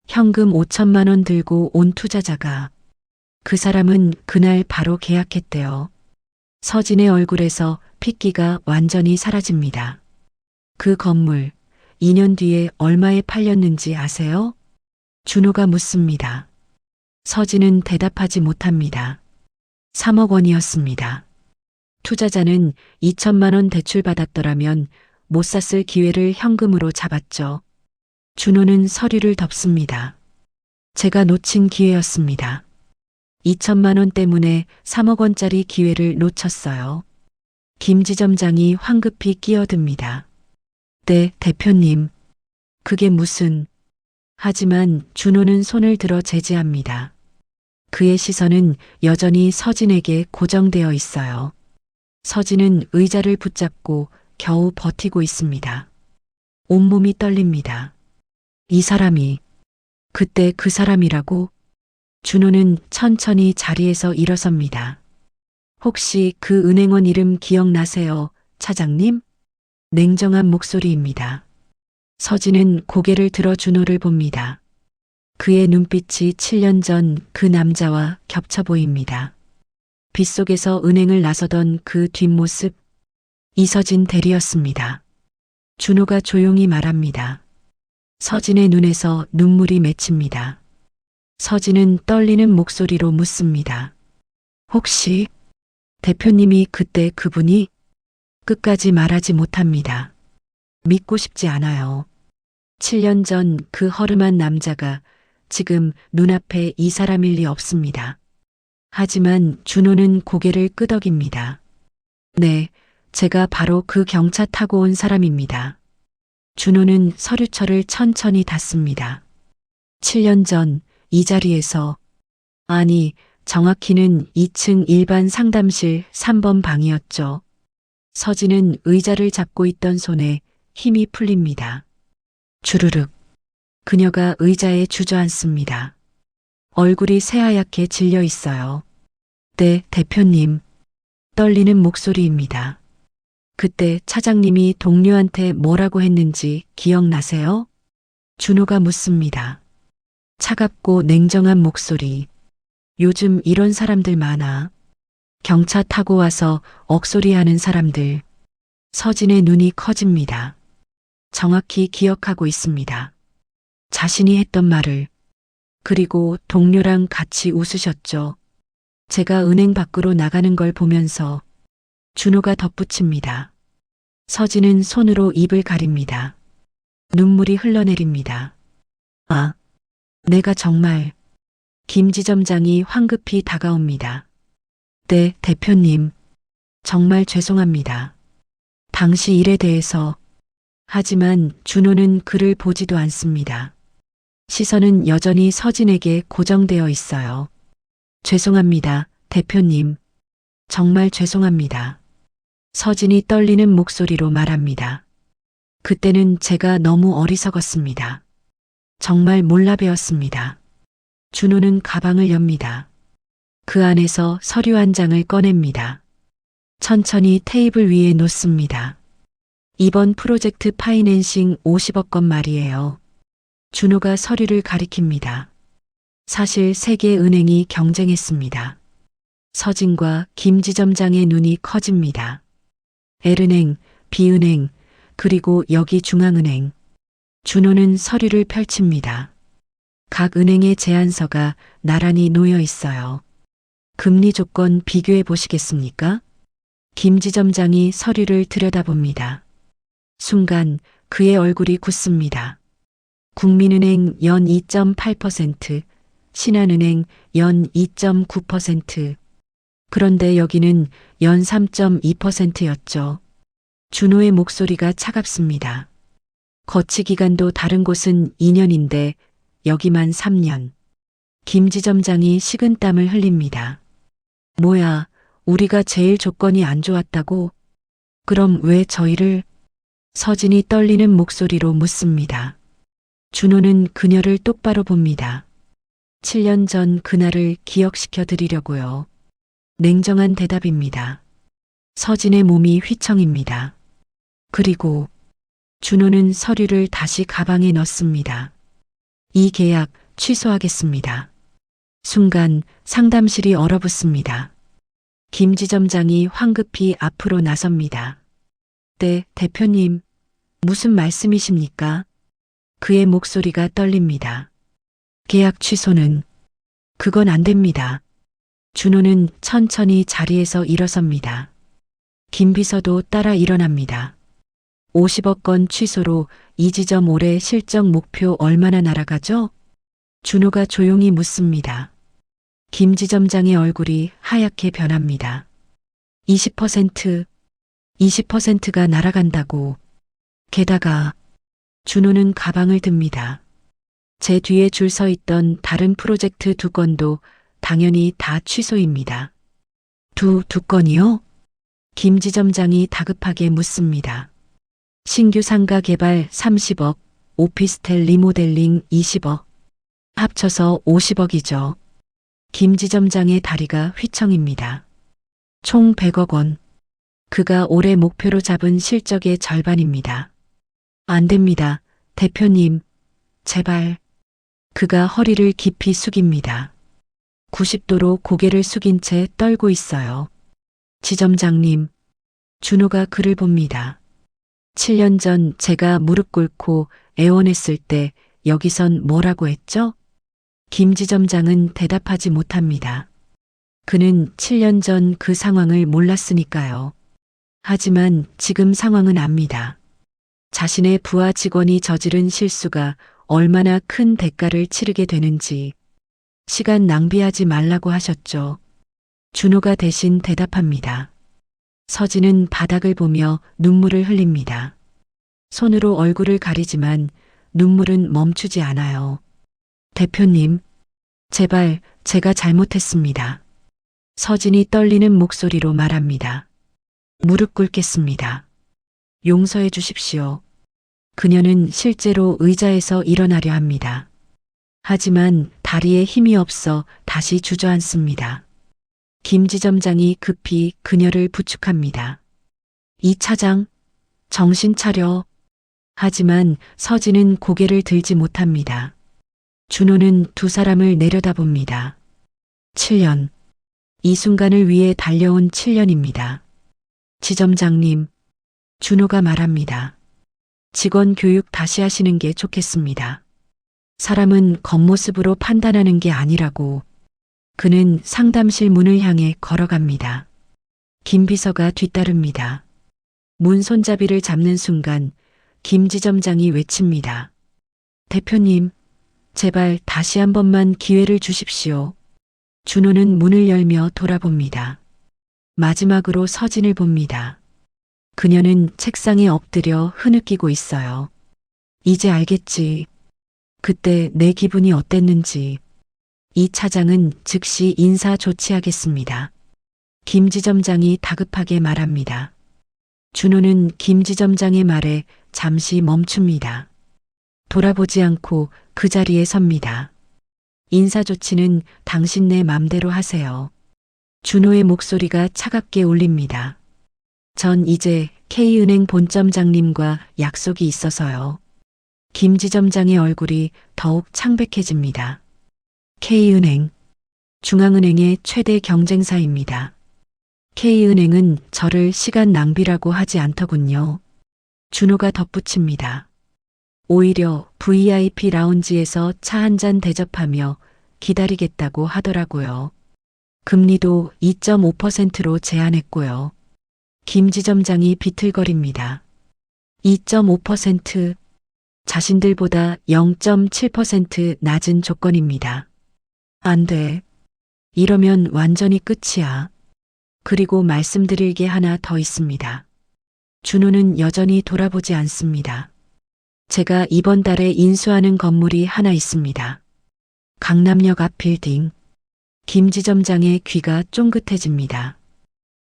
Speaker 2: 현금 5천만 원 들고 온 투자자가. 그 사람은 그날 바로 계약했대요. 서진의 얼굴에서 핏기가 완전히 사라집니다. 그 건물 2년 뒤에 얼마에 팔렸는지 아세요? 준호가 묻습니다. 서진은 대답하지 못합니다. 3억 원이었습니다. 투자자는 2천만 원 대출받았더라면 못 샀을 기회를 현금으로 잡았죠. 준호는 서류를 덮습니다. 제가 놓친 기회였습니다. 2천만 원 때문에 3억 원짜리 기회를 놓쳤어요. 김지점장이 황급히 끼어듭니다. 네, 대표님. 그게 무슨... 하지만 준호는 손을 들어 제지합니다. 그의 시선은 여전히 서진에게 고정되어 있어요. 서진은 의자를 붙잡고 겨우 버티고 있습니다. 온몸이 떨립니다. 이 사람이 그때 그 사람이라고? 준호는 천천히 자리에서 일어섭니다. 혹시 그 은행원 이름 기억나세요, 차장님? 냉정한 목소리입니다. 서진은 고개를 들어 준호를 봅니다. 그의 눈빛이 7년 전 그 남자와 겹쳐 보입니다. 빗속에서 은행을 나서던 그 뒷모습, 이서진 대리였습니다. 준호가 조용히 말합니다. 서진의 눈에서 눈물이 맺힙니다. 서진은 떨리는 목소리로 묻습니다. 혹시 대표님이 그때 그분이? 끝까지 말하지 못합니다. 믿고 싶지 않아요. 7년 전 그 허름한 남자가 지금 눈앞에 이 사람일 리 없습니다. 하지만 준호는 고개를 끄덕입니다. 네, 제가 바로 그 경차 타고 온 사람입니다. 준호는 서류철을 천천히 닫습니다. 7년 전 이 자리에서, 아니, 정확히는 2층 일반 상담실 3번 방이었죠. 서진은 의자를 잡고 있던 손에 힘이 풀립니다. 주르륵. 그녀가 의자에 주저앉습니다. 얼굴이 새하얗게 질려 있어요. 네, 대표님. 떨리는 목소리입니다. 그때 차장님이 동료한테 뭐라고 했는지 기억나세요? 준호가 묻습니다. 차갑고 냉정한 목소리. 요즘 이런 사람들 많아. 경차 타고 와서 억소리하는 사람들. 서진의 눈이 커집니다. 정확히 기억하고 있습니다. 자신이 했던 말을. 그리고 동료랑 같이 웃으셨죠. 제가 은행 밖으로 나가는 걸 보면서. 준호가 덧붙입니다. 서진은 손으로 입을 가립니다. 눈물이 흘러내립니다. 아, 내가 정말... 김지점장이 황급히 다가옵니다. 네, 대표님. 정말 죄송합니다. 당시 일에 대해서. 하지만 준호는 그를 보지도 않습니다. 시선은 여전히 서진에게 고정되어 있어요. 죄송합니다, 대표님. 정말 죄송합니다. 서진이 떨리는 목소리로 말합니다. 그때는 제가 너무 어리석었습니다. 정말 몰라 배웠습니다. 준호는 가방을 엽니다. 그 안에서 서류 한 장을 꺼냅니다. 천천히 테이블 위에 놓습니다. 이번 프로젝트 파이낸싱 50억 건 말이에요. 준호가 서류를 가리킵니다. 사실 세 개 은행이 경쟁했습니다. 서진과 김지점장의 눈이 커집니다. L은행, B은행, 그리고 여기 중앙은행. 준호는 서류를 펼칩니다. 각 은행의 제안서가 나란히 놓여 있어요. 금리 조건 비교해 보시겠습니까? 김지점장이 서류를 들여다봅니다. 순간 그의 얼굴이 굳습니다. 국민은행 연 2.8%, 신한은행 연 2.9%. 그런데 여기는 연 3.2%였죠. 준호의 목소리가 차갑습니다. 거치 기간도 다른 곳은 2년인데 여기만 3년. 김지점장이 식은땀을 흘립니다. 뭐야, 우리가 제일 조건이 안 좋았다고? 그럼 왜 저희를? 서진이 떨리는 목소리로 묻습니다. 준호는 그녀를 똑바로 봅니다. 7년 전 그날을 기억시켜 드리려고요. 냉정한 대답입니다. 서진의 몸이 휘청입니다. 그리고 준호는 서류를 다시 가방에 넣습니다. 이 계약 취소하겠습니다. 순간 상담실이 얼어붙습니다. 김지점장이 황급히 앞으로 나섭니다. 네, 대표님. 무슨 말씀이십니까? 그의 목소리가 떨립니다. 계약 취소는 그건 안 됩니다. 준호는 천천히 자리에서 일어섭니다. 김 비서도 따라 일어납니다. 50억 건 취소로 이 지점 올해 실적 목표 얼마나 날아가죠? 준호가 조용히 묻습니다. 김 지점장의 얼굴이 하얗게 변합니다. 20%, 20%가 날아간다고. 게다가 준호는 가방을 듭니다. 제 뒤에 줄 서 있던 다른 프로젝트 2건도 당연히 다 취소입니다. 두 건이요? 김 지점장이 다급하게 묻습니다. 신규 상가 개발 30억, 오피스텔 리모델링 20억, 합쳐서 50억이죠. 김 지점장의 다리가 휘청입니다. 총 100억 원. 그가 올해 목표로 잡은 실적의 절반입니다. 안 됩니다. 대표님, 제발. 그가 허리를 깊이 숙입니다. 90도로 고개를 숙인 채 떨고 있어요. 지점장님, 준호가 그를 봅니다. 7년 전 제가 무릎 꿇고 애원했을 때 여기선 뭐라고 했죠? 김 지점장은 대답하지 못합니다. 그는 7년 전 그 상황을 몰랐으니까요. 하지만 지금 상황은 압니다. 자신의 부하 직원이 저지른 실수가 얼마나 큰 대가를 치르게 되는지. 시간 낭비하지 말라고 하셨죠. 준호가 대신 대답합니다. 서진은 바닥을 보며 눈물을 흘립니다. 손으로 얼굴을 가리지만 눈물은 멈추지 않아요. 대표님, 제발 제가 잘못했습니다. 서진이 떨리는 목소리로 말합니다. 무릎 꿇겠습니다. 용서해 주십시오. 그녀는 실제로 의자에서 일어나려 합니다. 하지만 다리에 힘이 없어 다시 주저앉습니다. 김 지점장이 급히 그녀를 부축합니다. 이 차장, 정신 차려. 하지만 서진은 고개를 들지 못합니다. 준호는 두 사람을 내려다봅니다. 7년. 이 순간을 위해 달려온 7년입니다. 지점장님, 준호가 말합니다. 직원 교육 다시 하시는 게 좋겠습니다. 사람은 겉모습으로 판단하는 게 아니라고. 그는 상담실 문을 향해 걸어갑니다. 김 비서가 뒤따릅니다. 문 손잡이를 잡는 순간 김 지점장이 외칩니다. 대표님, 제발 다시 한 번만 기회를 주십시오. 준호는 문을 열며 돌아봅니다. 마지막으로 서진을 봅니다. 그녀는 책상에 엎드려 흐느끼고 있어요. 이제 알겠지. 그때 내 기분이 어땠는지. 이 차장은 즉시 인사 조치하겠습니다. 김지점장이 다급하게 말합니다. 준호는 김지점장의 말에 잠시 멈춥니다. 돌아보지 않고 그 자리에 섭니다. 인사 조치는 당신네 맘대로 하세요. 준호의 목소리가 차갑게 울립니다. 전 이제 K은행 본점장님과 약속이 있어서요. 김지점장의 얼굴이 더욱 창백해집니다. K은행, 중앙은행의 최대 경쟁사입니다. K은행은 저를 시간 낭비라고 하지 않더군요. 준호가 덧붙입니다. 오히려 VIP 라운지에서 차 한 잔 대접하며 기다리겠다고 하더라고요. 금리도 2.5%로 제한했고요. 김지점장이 비틀거립니다. 2.5%, 자신들보다 0.7% 낮은 조건입니다. 안 돼. 이러면 완전히 끝이야. 그리고 말씀드릴 게 하나 더 있습니다. 준호는 여전히 돌아보지 않습니다. 제가 이번 달에 인수하는 건물이 하나 있습니다. 강남역 앞 빌딩. 김지점장의 귀가 쫑긋해집니다.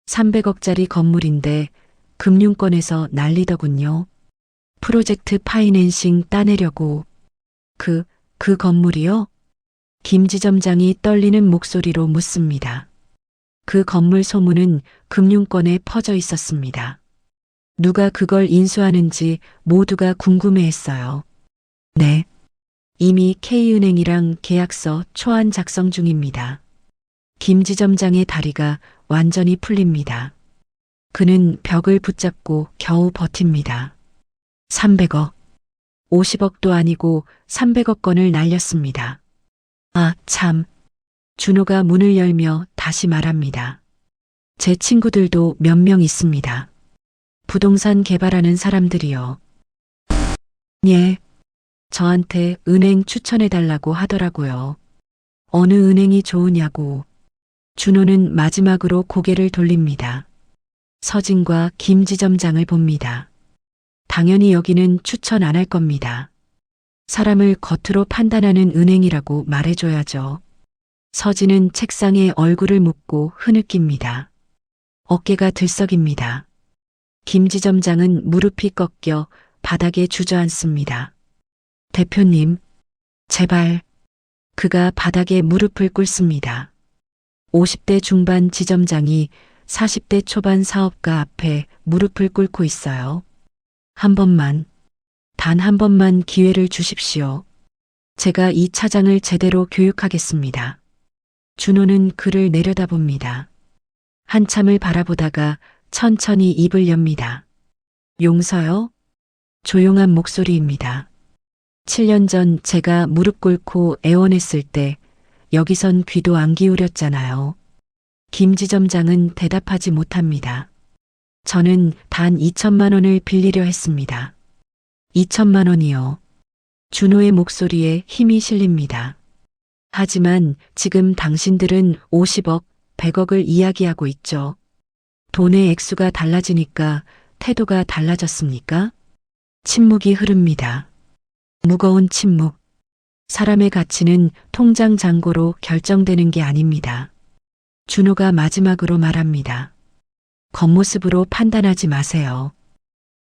Speaker 2: 300억짜리 건물인데 금융권에서 난리더군요. 프로젝트 파이낸싱 따내려고. 그 건물이요? 김지점장이 떨리는 목소리로 묻습니다. 그 건물 소문은 금융권에 퍼져 있었습니다. 누가 그걸 인수하는지 모두가 궁금해했어요. 네. 이미 K은행이랑 계약서 초안 작성 중입니다. 김지점장의 다리가 완전히 풀립니다. 그는 벽을 붙잡고 겨우 버팁니다. 300억. 50억도 아니고 300억 건을 날렸습니다. 아, 참. 준호가 문을 열며 다시 말합니다. 제 친구들도 몇 명 있습니다. 부동산 개발하는 사람들이요. 예. 저한테 은행 추천해달라고 하더라고요. 어느 은행이 좋으냐고. 준호는 마지막으로 고개를 돌립니다. 서진과 김지점장을 봅니다. 당연히 여기는 추천 안 할 겁니다. 사람을 겉으로 판단하는 은행이라고 말해줘야죠. 서진은 책상에 얼굴을 묻고 흐느낍니다. 어깨가 들썩입니다. 김지점장은 무릎이 꺾여 바닥에 주저앉습니다. 대표님, 제발. 그가 바닥에 무릎을 꿇습니다. 50대 중반 지점장이 40대 초반 사업가 앞에 무릎을 꿇고 있어요. 한 번만, 단 한 번만 기회를 주십시오. 제가 이 차장을 제대로 교육하겠습니다. 준호는 그를 내려다봅니다. 한참을 바라보다가 천천히 입을 엽니다. 용서요? 조용한 목소리입니다. 7년 전 제가 무릎 꿇고 애원했을 때 여기선 귀도 안 기울였잖아요. 김지점장은 대답하지 못합니다. 저는 단 2천만 원을 빌리려 했습니다. 2천만 원이요. 준호의 목소리에 힘이 실립니다. 하지만 지금 당신들은 50억, 100억을 이야기하고 있죠. 돈의 액수가 달라지니까 태도가 달라졌습니까? 침묵이 흐릅니다. 무거운 침묵. 사람의 가치는 통장 잔고로 결정되는 게 아닙니다. 준호가 마지막으로 말합니다. 겉모습으로 판단하지 마세요.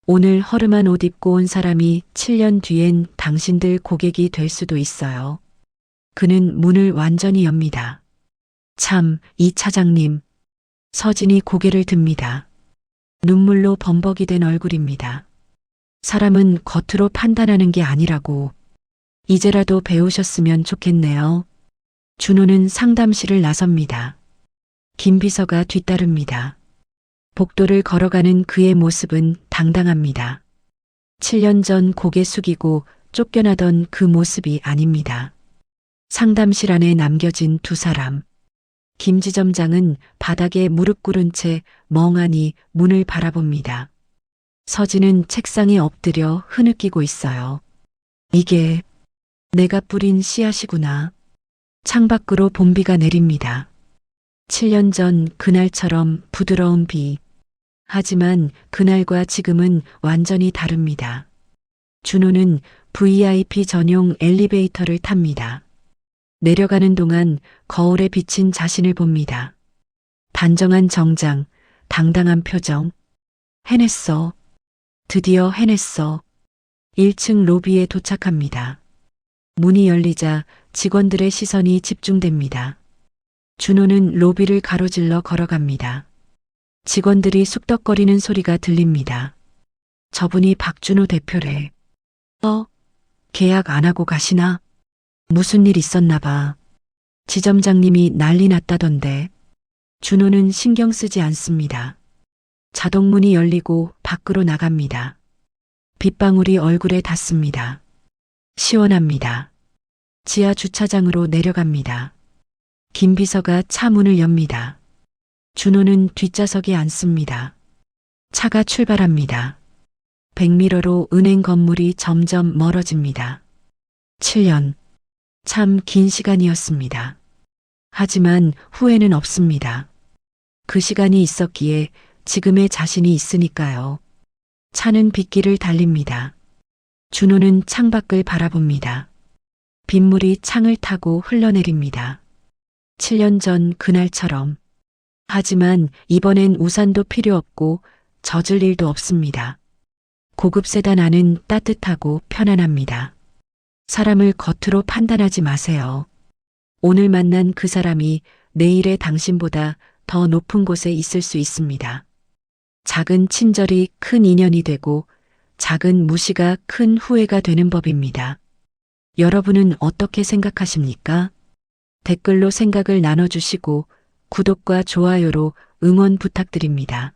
Speaker 2: 오늘 허름한 옷 입고 온 사람이 7년 뒤엔 당신들 고객이 될 수도 있어요. 그는 문을 완전히 엽니다. 참, 이 차장님. 서진이 고개를 듭니다. 눈물로 범벅이 된 얼굴입니다. 사람은 겉으로 판단하는 게 아니라고. 이제라도 배우셨으면 좋겠네요. 준호는 상담실을 나섭니다. 김 비서가 뒤따릅니다. 복도를 걸어가는 그의 모습은 당당합니다. 7년 전 고개 숙이고 쫓겨나던 그 모습이 아닙니다. 상담실 안에 남겨진 두 사람. 김지점장은 바닥에 무릎 꿇은 채 멍하니 문을 바라봅니다. 서진은 책상에 엎드려 흐느끼고 있어요. 이게 내가 뿌린 씨앗이구나. 창밖으로 봄비가 내립니다. 7년 전 그날처럼 부드러운 비. 하지만 그날과 지금은 완전히 다릅니다. 준호는 VIP 전용 엘리베이터를 탑니다. 내려가는 동안 거울에 비친 자신을 봅니다. 단정한 정장, 당당한 표정. 해냈어. 드디어 해냈어. 1층 로비에 도착합니다. 문이 열리자 직원들의 시선이 집중됩니다. 준호는 로비를 가로질러 걸어갑니다. 직원들이 쑥덕거리는 소리가 들립니다. 저분이 박준호 대표래. 계약 안 하고 가시나? 무슨 일 있었나 봐. 지점장님이 난리 났다던데. 준호는 신경 쓰지 않습니다. 자동문이 열리고 밖으로 나갑니다. 빗방울이 얼굴에 닿습니다. 시원합니다. 지하 주차장으로 내려갑니다. 김 비서가 차 문을 엽니다. 준호는 뒷좌석에 앉습니다. 차가 출발합니다. 백미러로 은행 건물이 점점 멀어집니다. 7년. 참 긴 시간이었습니다. 하지만 후회는 없습니다. 그 시간이 있었기에 지금의 자신이 있으니까요. 차는 빗길을 달립니다. 준호는 창밖을 바라봅니다. 빗물이 창을 타고 흘러내립니다. 7년 전 그날처럼. 하지만 이번엔 우산도 필요 없고 젖을 일도 없습니다. 고급 세단 안은 따뜻하고 편안합니다. 사람을 겉으로 판단하지 마세요. 오늘 만난 그 사람이 내일의 당신보다 더 높은 곳에 있을 수 있습니다. 작은 친절이 큰 인연이 되고 작은 무시가 큰 후회가 되는 법입니다. 여러분은 어떻게 생각하십니까? 댓글로 생각을 나눠주시고 구독과 좋아요로 응원 부탁드립니다.